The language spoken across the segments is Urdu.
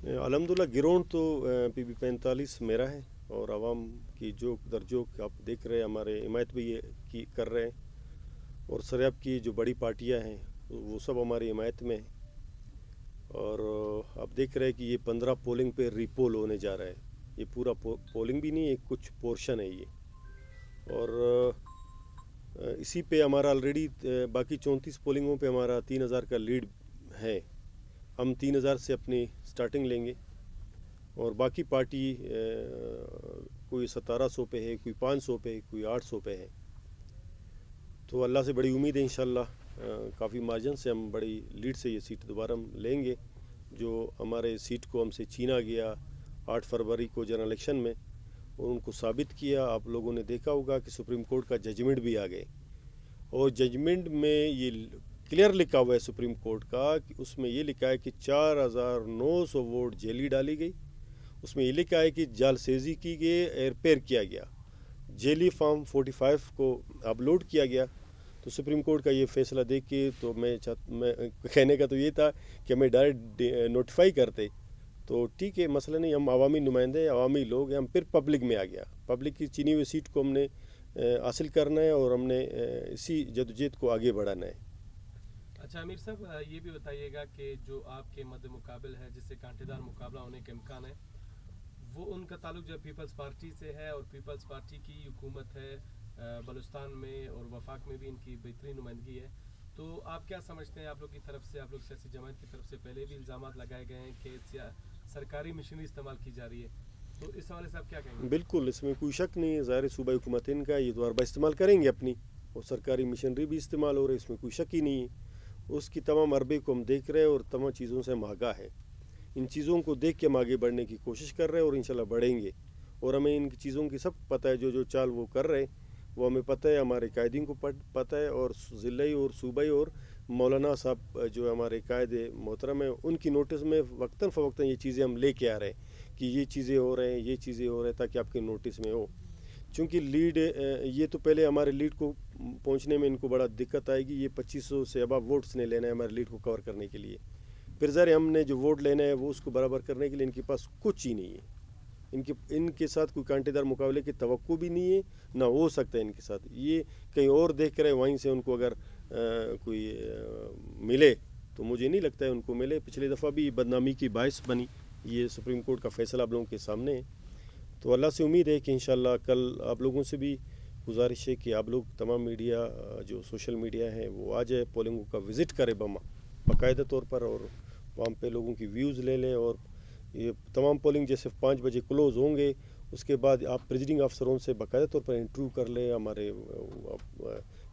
الحمدللہ گراؤنڈ تو پی بی 45 میرا ہے، اور عوام کی جو درجوک آپ دیکھ رہے ہیں ہمارے حمایت بھی یہ کر رہے ہیں، اور سریاب کی جو بڑی پارٹیاں ہیں وہ سب ہماری حمایت میں ہیں، اور آپ دیکھ رہے ہیں کہ یہ 15 پولنگ پہ ری پول ہونے جا رہا ہے، یہ پورا پولنگ بھی نہیں ہے، کچھ پورشن ہے یہ، اور اسی پہ ہمارا آلریڈی باقی 34 پولنگوں پہ ہمارا 3000 کا لیڈ ہے، ہم 3000 سے اپنی سٹارٹنگ لیں گے، اور باقی پارٹی کوئی 1700 پہ ہے، کوئی 500 پہ ہے، کوئی 800 پہ ہے، تو اللہ سے بڑی امید ہے انشاءاللہ کافی مارجن سے ہم بڑی لیڈ سے یہ سیٹ دوبارہ ہم لیں گے، جو ہمارے سیٹ کو ہم سے چھینا گیا 8 فروری کو جنرل الیکشن میں، اور ان کو ثابت کیا۔ آپ لوگوں نے دیکھا ہوگا کہ سپریم کورٹ کا ججمنٹ بھی آ گئے، اور ججمنٹ میں یہ کلیئر لکھا ہوا ہے سپریم کورٹ کا، کہ اس میں یہ لکھا ہے کہ 4900 ووٹ جعلی ڈالی گئی، اس میں یہ لکھا ہے کہ جعل سازی کی گئی، ایئر کیا گیا، جعلی فارم 45 کو اپلوڈ کیا گیا۔ تو سپریم کورٹ کا یہ فیصلہ دیکھ کے تو میں کہنے کا تو یہ تھا کہ ہمیں ڈائریکٹ نوٹیفائی کرتے، تو ٹھیک ہے، مسئلہ نہیں، ہم عوامی نمائندے عوامی لوگ ہیں، ہم پھر پبلک میں آ گیا، پبلک کی چنی ہوئی سیٹ کو ہم نے حاصل کرنا ہے، اور ہم نے اسی جدوجہد کو آگے بڑھانا ہے۔ اچھا امیر صاحب، یہ بھی بتائیے گا کہ جو آپ کے مد مقابل ہے، جس سے کانٹے دار مقابلہ ہونے کے امکان ہے، وہ ان کا تعلق جو پیپلز پارٹی سے ہے، اور پیپلز پارٹی کی حکومت ہے بلوچستان میں، اور وفاق میں بھی ان کی بہترین نمائندگی ہے، تو آپ کیا سمجھتے ہیں؟ آپ لوگ کی طرف سے، آپ لوگ سیاسی جماعت کی طرف سے پہلے بھی الزامات لگائے گئے ہیں کہ سرکاری مشینری استعمال کی جا رہی ہے، تو اس حوالے سے آپ کیا کہیں گے؟ بالکل، اس میں کوئی شک نہیں ہے، ظاہر صوبائی حکومتین کا یہ دوبارہ استعمال کریں گے اپنی، اور سرکاری مشینری بھی استعمال ہو رہی ہے، اس میں کوئی شک ہی نہیں ہے، اس کی تمام عربے کو ہم دیکھ رہے ہیں، اور تمام چیزوں سے ہم آگاہ ہے، ان چیزوں کو دیکھ کے ہم آگے بڑھنے کی کوشش کر رہے ہیں، اور انشاءاللہ بڑھیں گے، اور ہمیں ان چیزوں کی سب پتہ ہے، جو چال وہ کر رہے ہیں وہ ہمیں پتہ ہے، ہمارے قائدین کو پتہ ہے، اور ضلعی اور صوبائی اور مولانا صاحب جو ہمارے قائد محترم ہیں، ان کی نوٹس میں وقتاً فوقتاً یہ چیزیں ہم لے کے آ رہے ہیں کہ یہ چیزیں ہو رہے ہیں، یہ چیزیں ہو رہے ہیں، تاکہ آپ کے نوٹس میں ہو، چونکہ لیڈ یہ تو پہلے ہمارے لیڈ کو پہنچنے میں ان کو بڑا دقت آئے گی، یہ 2500 سے اباب ووٹس نے لینا ہے ہمارے لیڈ کو کور کرنے کے لیے، پھر ظاہر ہم نے جو ووٹ لینا ہے وہ اس کو برابر کرنے کے لیے ان کے پاس کچھ ہی نہیں ہے، ان کے ساتھ کوئی کانٹے دار مقابلے کی توقع بھی نہیں ہے، نہ ہو سکتا ہے ان کے ساتھ، یہ کہیں اور دیکھ کر وہیں سے ان کو اگر کوئی ملے تو مجھے نہیں لگتا ہے ان کو ملے، پچھلی دفعہ بھی بدنامی کی باعث بنی، یہ سپریم کورٹ کا فیصلہ آپ لوگوں کے سامنے ہے، تو اللہ سے امید ہے کہ انشاءاللہ کل آپ لوگوں سے بھی گزارش ہے کہ آپ لوگ تمام میڈیا جو سوشل میڈیا ہے وہ آ جائے، پولنگوں کا وزٹ کرے باقاعدہ طور پر، اور وہاں پہ لوگوں کی ویوز لے لیں، اور یہ تمام پولنگ جیسے 5 بجے کلوز ہوں گے، اس کے بعد آپ پریزیڈنگ افسروں سے باقاعدہ طور پر انٹرویو کر لیں، ہمارے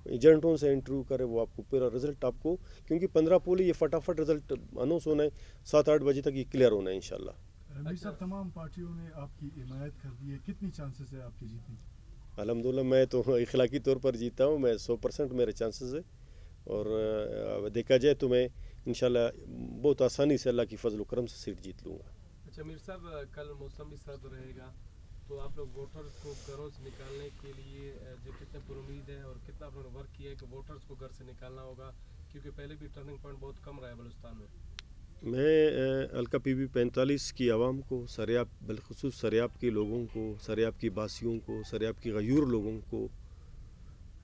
ایجنٹوں سے انٹرویو کریں، وہ آپ کو پورا رزلٹ آپ کو، کیونکہ 15 پول یہ فٹافٹ رزلٹ اناؤنس ہونا ہے، 7-8 بجے تک یہ کلیئر ہونا ہے انشاءاللہ۔ امیر صاحب، تمام پارٹیوں نے آپ کی حمایت کر دی ہے، کتنی چانسز ہے آپ کی جیتنے کی؟ الحمدللہ میں تو اخلاقی طور پر جیتا ہوں، میں 100% میرے چانسز ہے، اور دیکھا جائے تو میں انشاءاللہ بہت آسانی سے اللہ کی فضل و کرم سے سیٹ جیت لوں گا۔ اچھا امیر صاحب، کل موسم بھی سرد رہے گا، تو آپ لوگ ووٹرز کو گھروں سے نکالنے کے لیے جو کتنے پر امید ہے، اور کتنا آپ لوگوں نے ورک کیا ہے کہ ووٹرز کو گھر سے نکالنا ہوگا، کیونکہ پہلے بھی ٹرننگ پوائنٹ بہت کم رہا ہے بلوچستان میں؟ میں حلقہ پی بی 45 کی عوام کو، سریاب بالخصوص سریاب کے لوگوں کو، سریاب کی باسیوں کو، سریاب کی غیور لوگوں کو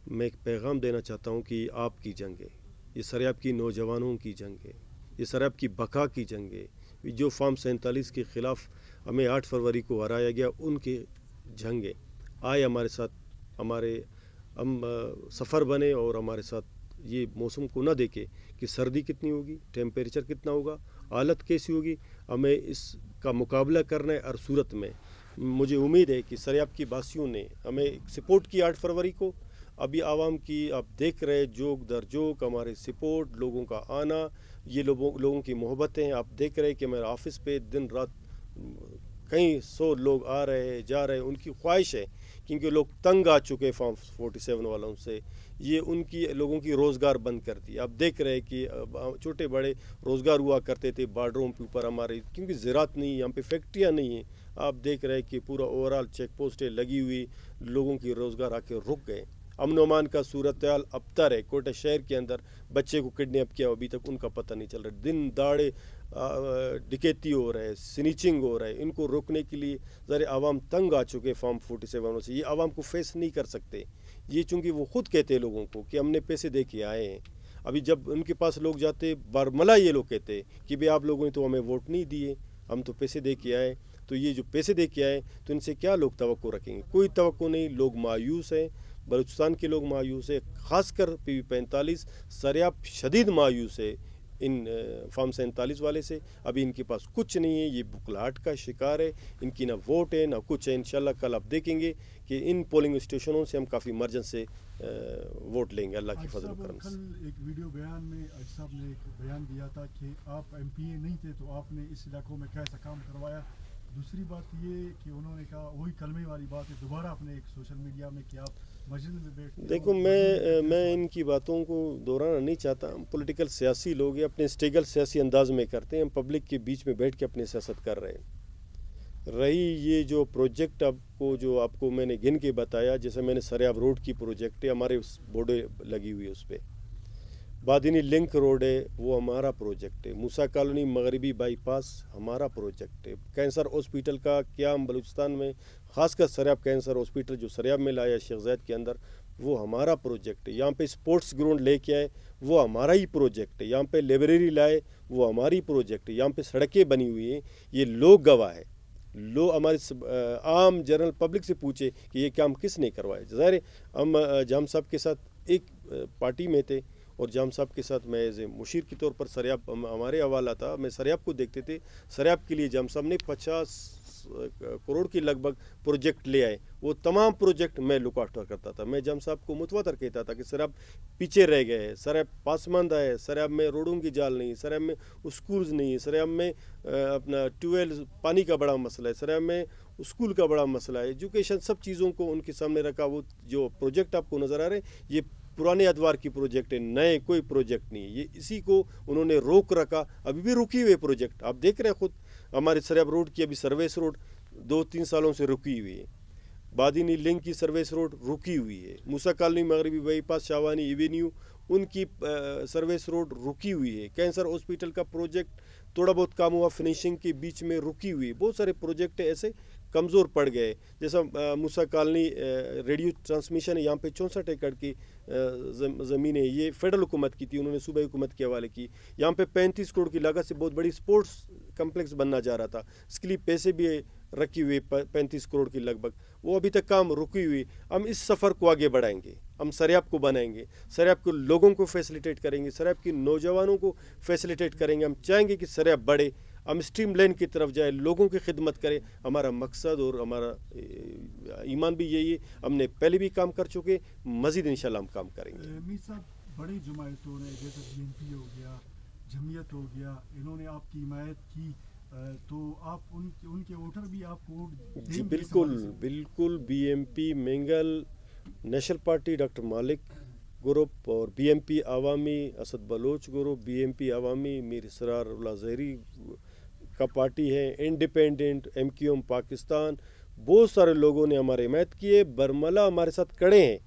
میں ایک پیغام دینا چاہتا ہوں کہ آپ کی جنگ ہے، یہ سریاب کی نوجوانوں کی جنگ ہے، یہ سریاب کی بقا کی جنگ ہے، جو فارم 47 کے خلاف ہمیں 8 فروری کو ہرایا گیا، ان کے جنگ ہے، آئے ہمارے ساتھ، ہم سفر بنے، اور ہمارے ساتھ یہ موسم کو نہ دیکھے کہ سردی کتنی ہوگی، ٹیمپریچر کتنا ہوگا، حالت کیسی ہوگی، ہمیں اس کا مقابلہ کرنا ہے ہر صورت میں۔ مجھے امید ہے کہ سریاب کی باسیوں نے ہمیں سپورٹ کی 8 فروری کو، ابھی عوام کی آپ دیکھ رہے جوک در جوک ہمارے سپورٹ، لوگوں کا آنا، یہ لوگوں کی محبتیں آپ دیکھ رہے کہ میرے آفس پہ دن رات کئی 100 لوگ آ رہے جا رہے، ان کی خواہش ہے، کیونکہ لوگ تنگ آ چکے فارم 47 والوں سے، یہ ان کی لوگوں کی روزگار بند کر دی، آپ دیکھ رہے کہ چھوٹے بڑے روزگار ہوا کرتے تھے بارڈروں کے اوپر ہمارے، کیونکہ زراعت نہیں ہے، ہم پہ فیکٹریاں نہیں ہیں، آپ دیکھ رہے کہ پورا اوورال چیک پوسٹیں لگی ہوئی، لوگوں کی روزگار آ کے رک گئے، امن و امان کا صورتحال ابتر ہے، کوئٹہ شہر کے اندر بچے کو کڈنیپ کیا ابھی تک ان کا پتہ نہیں چل رہا، دن داڑے ڈکیتی ہو رہا ہے، سنیچنگ ہو رہا ہے، ان کو روکنے کے لیے ذرا عوام تنگ آ چکے فارم 47 سے. یہ عوام کو فیس نہیں کر سکتے. یہ چونکہ وہ خود کہتے ہیں لوگوں کو کہ ہم نے پیسے دے کے آئے ہیں. ابھی جب ان کے پاس لوگ جاتے برملا یہ لوگ کہتے کہ بھئی آپ لوگوں نے تو ہمیں ووٹ نہیں دیے، ہم تو پیسے دے کے آئے. تو یہ جو پیسے دے کے آئے تو ان سے کیا لوگ توقع رکھیں گے؟ کوئی توقع نہیں. لوگ مایوس ہیں، بلوچستان کے لوگ مایوس ہیں، خاص کر پی 45 سریاب شدید مایوس ہے ان فارم 47 والے سے. ابھی ان کے پاس کچھ نہیں ہے، یہ بکلاہٹ کا شکار ہے. ان کی نہ ووٹ ہے نہ کچھ ہے. انشاءاللہ کل آپ دیکھیں گے کہ ان پولنگ اسٹیشنوں سے ہم کافی مرجن سے ووٹ لیں گے اللہ کی فضل و کرم سے. کل ایک ویڈیو بیان میں عاج صاحب نے ایک بیان دیا تھا کہ آپ ایم پی اے نہیں تھے تو آپ نے اس علاقوں میں کیسا کام کروایا. دوسری بات یہ کہ انہوں نے کہا وہی کلمے والی بات ہے دوبارہ اپنے ایک سوشل میڈیا میں کہ آپ مسجد میں بیٹھتے. دیکھو میں ان کی باتوں کو دہرانا نہیں چاہتا. ہم پولیٹیکل سیاسی لوگ ہیں، اپنے اسٹیگل سیاسی انداز میں کرتے ہیں. ہم پبلک کے بیچ میں بیٹھ کے اپنی سیاست کر رہے ہیں. رہی یہ جو پروجیکٹ آپ کو میں نے گن کے بتایا، جیسے میں نے سریاب روڈ کی پروجیکٹ ہے، ہمارے بورڈیں لگی ہوئی ہے اس پہ. بادینی لنک روڈ ہے، وہ ہمارا پروجیکٹ ہے. موسیٰ کالونی مغربی بائی پاس ہمارا پروجیکٹ ہے. کینسر ہاسپیٹل کا قیام بلوچستان میں، خاص کر سریاب کینسر ہاسپیٹل جو سریاب میں لایا شیخ زاید کے اندر، وہ ہمارا پروجیکٹ ہے. یہاں پہ اسپورٹس گراؤنڈ لے کے آئے، وہ ہمارا ہی پروجیکٹ ہے. یہاں پہ لائبریری لائے، وہ ہماری پروجیکٹ ہے. یہاں پہ سڑکیں بنی ہوئی ہیں، یہ لوگ گواہ ہے. ہمارے عام جنرل پبلک سے پوچھے کہ یہ کام کس نے کروائے. ظاہر ہم جام صاحب کے ساتھ ایک پارٹی میں تھے اور جام صاحب کے ساتھ میں ایز اے مشیر کے طور پر سریاب ہمارے حوالہ تھا. میں سریاب کو دیکھتے تھے. سریاب کے لیے جام صاحب نے 50 کروڑ کی لگ بھگ پروجیکٹ لے آئے. وہ تمام پروجیکٹ میں لک آفٹر کرتا تھا. میں جام صاحب کو متواتر کہتا تھا کہ سریاب پیچھے رہ گئے ہے، سریاب پاسماندہ ہے، سریاب میں روڈوں کی جال نہیں، سریاب میں اسکولز نہیں ہے، سریاب میں اپنا ٹیوبویل پانی کا بڑا مسئلہ ہے، سریاب میں اسکول کا بڑا مسئلہ ہے، ایجوکیشن. سب چیزوں کو ان کے سامنے رکھا. وہ جو پروجیکٹ آپ کو نظر آ رہے ہیں یہ پرانے ادوار کی پروجیکٹ ہے، نئے کوئی پروجیکٹ نہیں ہے. یہ اسی کو انہوں نے روک رکھا. ابھی بھی رکی ہوئے پروجیکٹ آپ دیکھ رہے ہیں خود. ہمارے سریاب روڈ کی ابھی سروس روڈ 2-3 سالوں سے رکی ہوئی ہے. بادینی لنک کی سروس روڈ رکی ہوئی ہے. موسیٰ کالونی مغربی بائی پاس شاہوانی ایوینیو ان کی سروس روڈ رکی ہوئی ہے. کینسر ہاسپیٹل کا پروجیکٹ تھوڑا بہت کام ہوا، فنیشنگ کے بیچ میں رکی ہوئی ہے. بہت سارے پروجیکٹ ایسے کمزور پڑ گئے. جیسا موسیٰ کالونی ریڈیو ٹرانسمیشن ہے، یہاں پہ 64 ایکڑ کی زمینیں یہ فیڈرل حکومت کی تھی، انہوں نے صوبائی حکومت کے حوالے کی. یہاں پہ 35 کروڑ کی لاگت سے بہت بڑی سپورٹس کمپلیکس بننا جا رہا تھا. اس کے لیے پیسے بھی رکھی ہوئے 35 کروڑ کی لگ بھگ. وہ ابھی تک کام رکی ہوئی. ہم اس سفر کو آگے بڑھائیں گے. ہم سریاب کو بنائیں گے، سریاب کے لوگوں کو فیسلیٹیٹ کریں گے، سریاب کے نوجوانوں کو فیسلیٹیٹ کریں گے. ہم چاہیں گے کہ سریاب بڑھے، ہم اسٹریم لائن کی طرف جائے، لوگوں کی خدمت کریں. ہمارا مقصد اور ہمارا ایمان بھی یہی ہے. ہم نے پہلے بھی کام کر چکے، مزید انشاءاللہ ہم کام کریں گے. میر صاحب بڑی جماعتوں نے جیسے بی این پی ہو گیا، جمعیت ہو گیا، انہوں نے آپ کی حمایت کی، تو آپ ان کے ووٹر بھی آپ کو ووٹ جی بالکل. B M P Mengal national party doctor Malik group اور B M P Awami Asad Baloch group, B M P Awami Mir Israrullah Zehri کا پارٹی ہے، independent, M Q M Pakistan, بہت سارے لوگوں نے ہمارے حمایت کیے. برملا ہمارے ساتھ کڑے ہیں.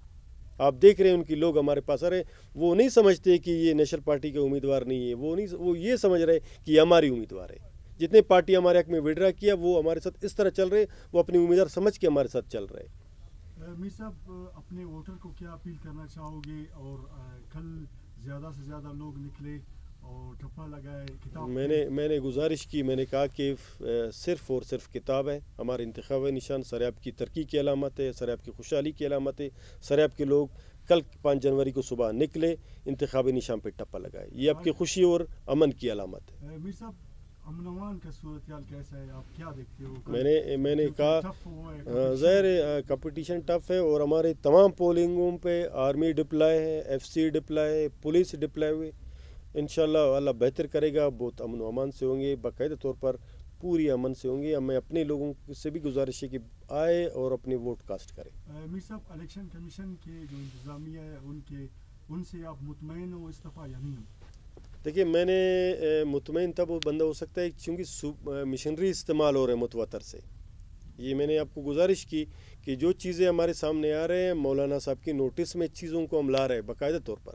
آپ دیکھ رہے ہیں ان کی لوگ ہمارے پاس آ رہے ہیں. وہ نہیں سمجھتے کہ یہ نیشنل پارٹی کے امیدوار نہیں ہے. وہ یہ سمجھ رہے کہ یہ ہماری امیدوار ہے. جتنے پارٹی ہمارے حق میں وڈرا کیا وہ ہمارے ساتھ اس طرح چل رہے، وہ اپنی امیدوار سمجھ کے ہمارے ساتھ چل رہے. میر صاحب اپنے ووٹر کو کیا اپیل کرنا چاہو گے؟ اور کل زیادہ سے زیادہ لوگ نکلے اور ٹھپا لگائے کتاب. میں نے گزارش کی، میں نے کہا کہ صرف اور صرف کتاب ہے. ہمارے انتخابی نشان سریاب کی ترقی کی علامت ہے، سریاب کی خوشحالی کی علامت ہے. سریاب کے لوگ کل 5 جنوری کو صبح نکلے، انتخابی نشان پہ ٹپا لگائے. یہ آپ کی خوشی اور امن کی علامت ہے. میر صاحب امن امان کا صورتحال کیسا ہے؟ آپ کیا دیکھتے ہو؟ میں نے کہا ظاہر کمپٹیشن ٹف ہے اور ہمارے تمام پولنگوں پہ آرمی ڈپلائی ہے، ایف سی ڈپلائی ہے، پولیس ڈپلائی ہوئے. انشاءاللہ اللہ بہتر کرے گا. بہت امن و امان سے ہوں گے، باقاعدہ طور پر پوری امن سے ہوں گے. ہمیں اپنے لوگوں سے بھی گزارش ہے کہ آئے اور اپنے ووٹ کاسٹ کریں. میر صاحب الیکشن کمیشن کے جو انتظامیہ ہے ان سے آپ مطمئن ہو اس دفعہ یا نہیں؟ دیکھیے میں نے مطمئن تب وہ بندہ ہو سکتا ہے چونکہ مشنری استعمال ہو رہے ہیں متواتر سے. یہ میں نے آپ کو گزارش کی کہ جو چیزیں ہمارے سامنے آ رہے ہیں مولانا صاحب کی نوٹس میں چیزوں کو ہم لا رہے ہیں باقاعدہ طور پر.